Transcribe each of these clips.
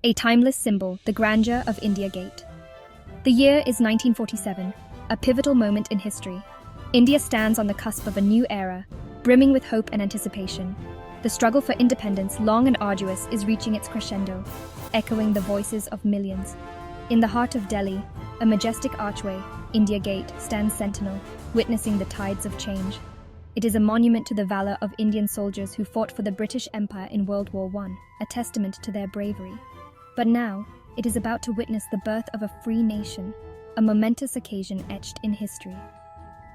A timeless symbol, the grandeur of India Gate. The year is 1947, a pivotal moment in history. India stands on the cusp of a new era, brimming with hope and anticipation. The struggle for independence, long and arduous, is reaching its crescendo, echoing the voices of millions. In the heart of Delhi, a majestic archway, India Gate, stands sentinel, witnessing the tides of change. It is a monument to the valor of Indian soldiers who fought for the British Empire in World War I, a testament to their bravery. But now, it is about to witness the birth of a free nation, a momentous occasion etched in history.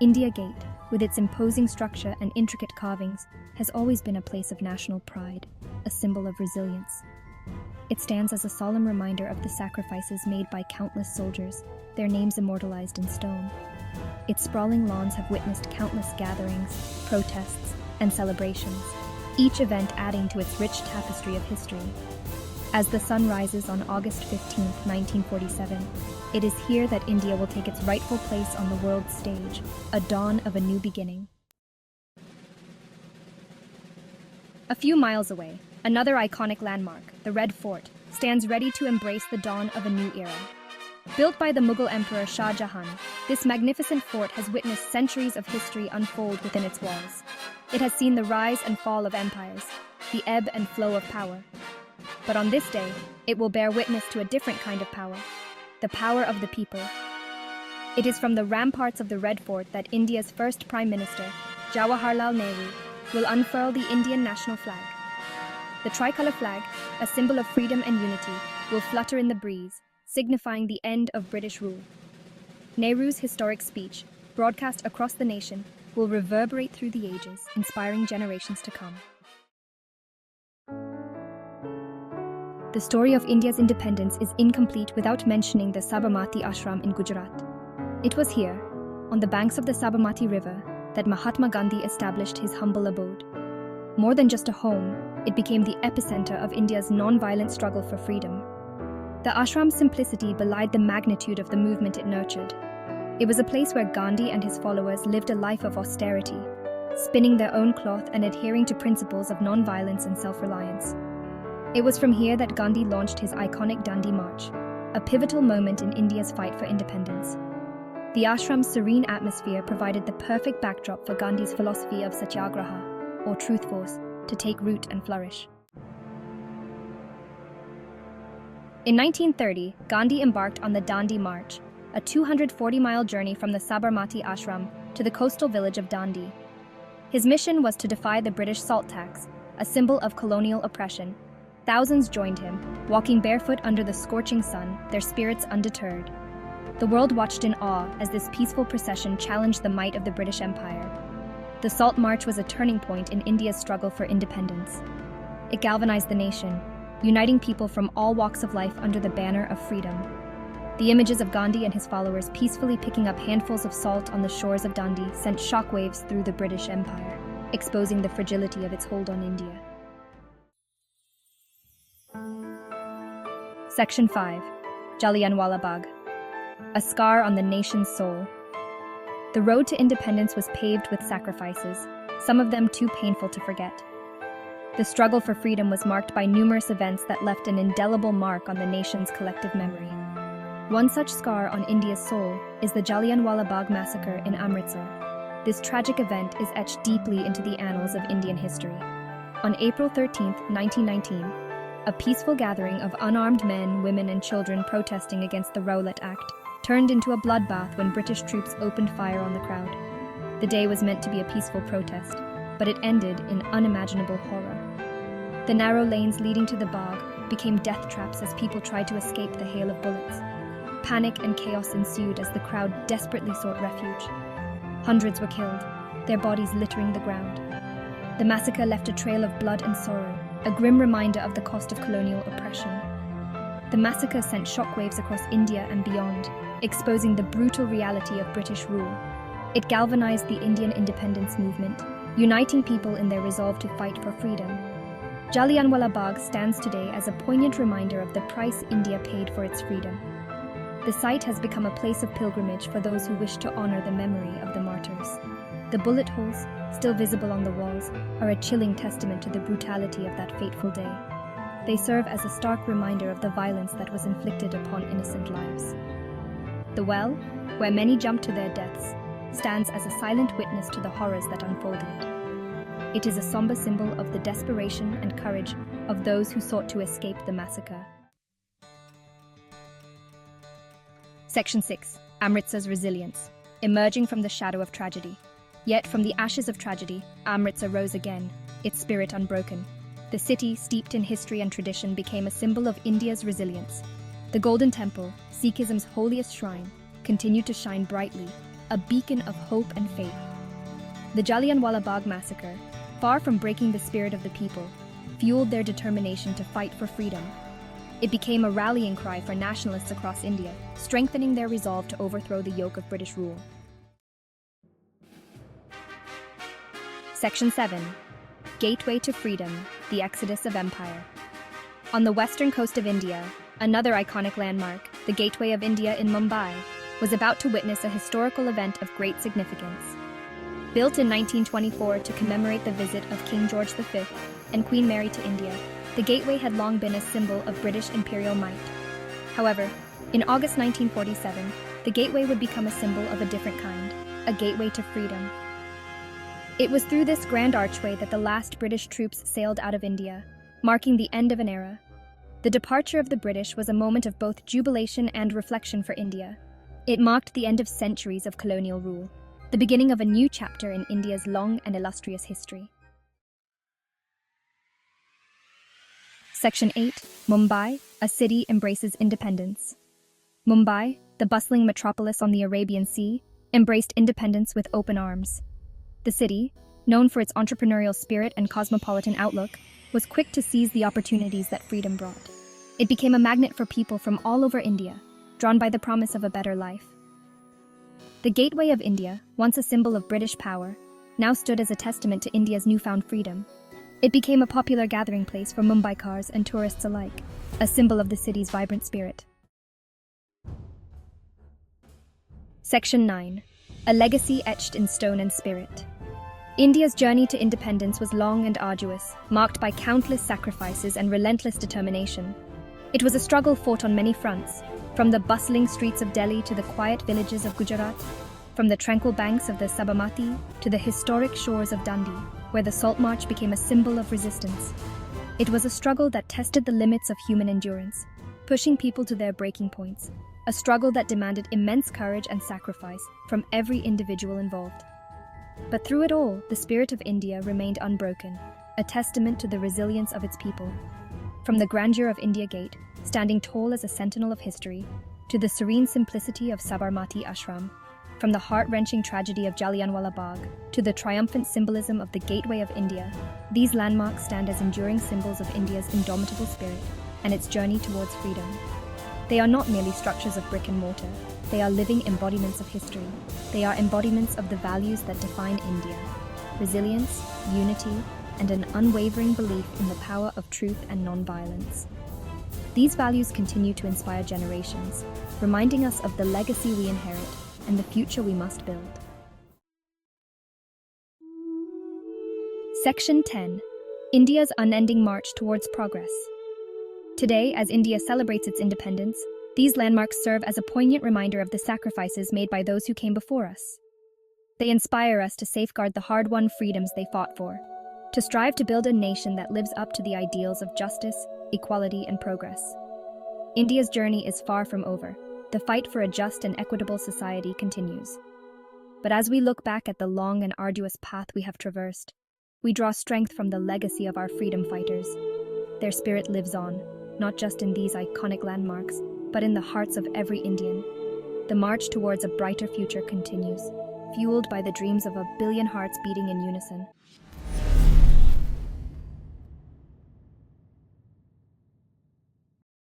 India Gate, with its imposing structure and intricate carvings, has always been a place of national pride, a symbol of resilience. It stands as a solemn reminder of the sacrifices made by countless soldiers, their names immortalized in stone. Its sprawling lawns have witnessed countless gatherings, protests, and celebrations, each event adding to its rich tapestry of history. As the sun rises on August 15, 1947, it is here that India will take its rightful place on the world stage, a dawn of a new beginning. A few miles away, another iconic landmark, the Red Fort, stands ready to embrace the dawn of a new era. Built by the Mughal Emperor Shah Jahan, this magnificent fort has witnessed centuries of history unfold within its walls. It has seen the rise and fall of empires, the ebb and flow of power. But on this day, it will bear witness to a different kind of power, the power of the people. It is from the ramparts of the Red Fort that India's first Prime Minister, Jawaharlal Nehru, will unfurl the Indian national flag. The tricolour flag, a symbol of freedom and unity, will flutter in the breeze, signifying the end of British rule. Nehru's historic speech, broadcast across the nation, will reverberate through the ages, inspiring generations to come. The story of India's independence is incomplete without mentioning the Sabarmati Ashram in Gujarat. It was here, on the banks of the Sabarmati River, that Mahatma Gandhi established his humble abode. More than just a home, it became the epicenter of India's non-violent struggle for freedom. The ashram's simplicity belied the magnitude of the movement it nurtured. It was a place where Gandhi and his followers lived a life of austerity, spinning their own cloth and adhering to principles of non-violence and self-reliance. It was from here that Gandhi launched his iconic Dandi March, a pivotal moment in India's fight for independence. The ashram's serene atmosphere provided the perfect backdrop for Gandhi's philosophy of satyagraha, or truth force, to take root and flourish. In 1930, Gandhi embarked on the Dandi March, a 240-mile journey from the Sabarmati Ashram to the coastal village of Dandi. His mission was to defy the British salt tax, a symbol of colonial oppression. Thousands joined him, walking barefoot under the scorching sun, their spirits undeterred. The world watched in awe as this peaceful procession challenged the might of the British Empire. The Salt March was a turning point in India's struggle for independence. It galvanized the nation, uniting people from all walks of life under the banner of freedom. The images of Gandhi and his followers peacefully picking up handfuls of salt on the shores of Dandi sent shockwaves through the British Empire, exposing the fragility of its hold on India. Section 5. Jallianwala Bagh. A scar on the nation's soul. The road to independence was paved with sacrifices, some of them too painful to forget. The struggle for freedom was marked by numerous events that left an indelible mark on the nation's collective memory. One such scar on India's soul is the Jallianwala Bagh massacre in Amritsar. This tragic event is etched deeply into the annals of Indian history. On April 13, 1919, a peaceful gathering of unarmed men, women, and children protesting against the Rowlatt Act turned into a bloodbath when British troops opened fire on the crowd. The day was meant to be a peaceful protest, but it ended in unimaginable horror. The narrow lanes leading to the Bagh became death traps as people tried to escape the hail of bullets. Panic and chaos ensued as the crowd desperately sought refuge. Hundreds were killed, their bodies littering the ground. The massacre left a trail of blood and sorrow, a grim reminder of the cost of colonial oppression. The massacre sent shockwaves across India and beyond, exposing the brutal reality of British rule. It galvanized the Indian independence movement, uniting people in their resolve to fight for freedom. Jallianwala Bagh stands today as a poignant reminder of the price India paid for its freedom. The site has become a place of pilgrimage for those who wish to honor the memory of the martyrs. The bullet holes, still visible on the walls, are a chilling testament to the brutality of that fateful day. They serve as a stark reminder of the violence that was inflicted upon innocent lives. The well, where many jumped to their deaths, stands as a silent witness to the horrors that unfolded. It is a somber symbol of the desperation and courage of those who sought to escape the massacre. Section 6. Amritsar's resilience. Emerging from the shadow of tragedy. Yet from the ashes of tragedy, Amritsar rose again, its spirit unbroken. The city, steeped in history and tradition, became a symbol of India's resilience. The Golden Temple, Sikhism's holiest shrine, continued to shine brightly, a beacon of hope and faith. The Jallianwala Bagh massacre, far from breaking the spirit of the people, fueled their determination to fight for freedom. It became a rallying cry for nationalists across India, strengthening their resolve to overthrow the yoke of British rule. Section 7. Gateway to Freedom, the Exodus of Empire. On the western coast of India, another iconic landmark, the Gateway of India in Mumbai, was about to witness a historical event of great significance. Built in 1924 to commemorate the visit of King George V and Queen Mary to India, the gateway had long been a symbol of British imperial might. However, in August 1947, the gateway would become a symbol of a different kind, a gateway to freedom. It was through this grand archway that the last British troops sailed out of India, marking the end of an era. The departure of the British was a moment of both jubilation and reflection for India. It marked the end of centuries of colonial rule, the beginning of a new chapter in India's long and illustrious history. Section 8. Mumbai, a city embraces independence. Mumbai, the bustling metropolis on the Arabian Sea, embraced independence with open arms. The city, known for its entrepreneurial spirit and cosmopolitan outlook, was quick to seize the opportunities that freedom brought. It became a magnet for people from all over India, drawn by the promise of a better life. The Gateway of India, once a symbol of British power, now stood as a testament to India's newfound freedom. It became a popular gathering place for Mumbaikars and tourists alike, a symbol of the city's vibrant spirit. Section 9. A legacy etched in stone and spirit. India's journey to independence was long and arduous, marked by countless sacrifices and relentless determination. It was a struggle fought on many fronts, from the bustling streets of Delhi to the quiet villages of Gujarat, from the tranquil banks of the Sabarmati to the historic shores of Dandi, where the Salt March became a symbol of resistance. It was a struggle that tested the limits of human endurance, pushing people to their breaking points, a struggle that demanded immense courage and sacrifice from every individual involved. But through it all, the spirit of India remained unbroken, a testament to the resilience of its people. From the grandeur of India Gate, standing tall as a sentinel of history, to the serene simplicity of Sabarmati Ashram, from the heart-wrenching tragedy of Jallianwala Bagh to the triumphant symbolism of the Gateway of India, these landmarks stand as enduring symbols of India's indomitable spirit and its journey towards freedom. They are not merely structures of brick and mortar. They are living embodiments of history. They are embodiments of the values that define India: resilience, unity, and an unwavering belief in the power of truth and non-violence. These values continue to inspire generations, reminding us of the legacy we inherit and the future we must build. Section 10. India's unending march towards progress. Today, as India celebrates its independence, these landmarks serve as a poignant reminder of the sacrifices made by those who came before us. They inspire us to safeguard the hard-won freedoms they fought for, to strive to build a nation that lives up to the ideals of justice, equality, and progress. India's journey is far from over. The fight for a just and equitable society continues. But as we look back at the long and arduous path we have traversed, we draw strength from the legacy of our freedom fighters. Their spirit lives on, not just in these iconic landmarks, but in the hearts of every Indian. The march towards a brighter future continues, fueled by the dreams of a billion hearts beating in unison.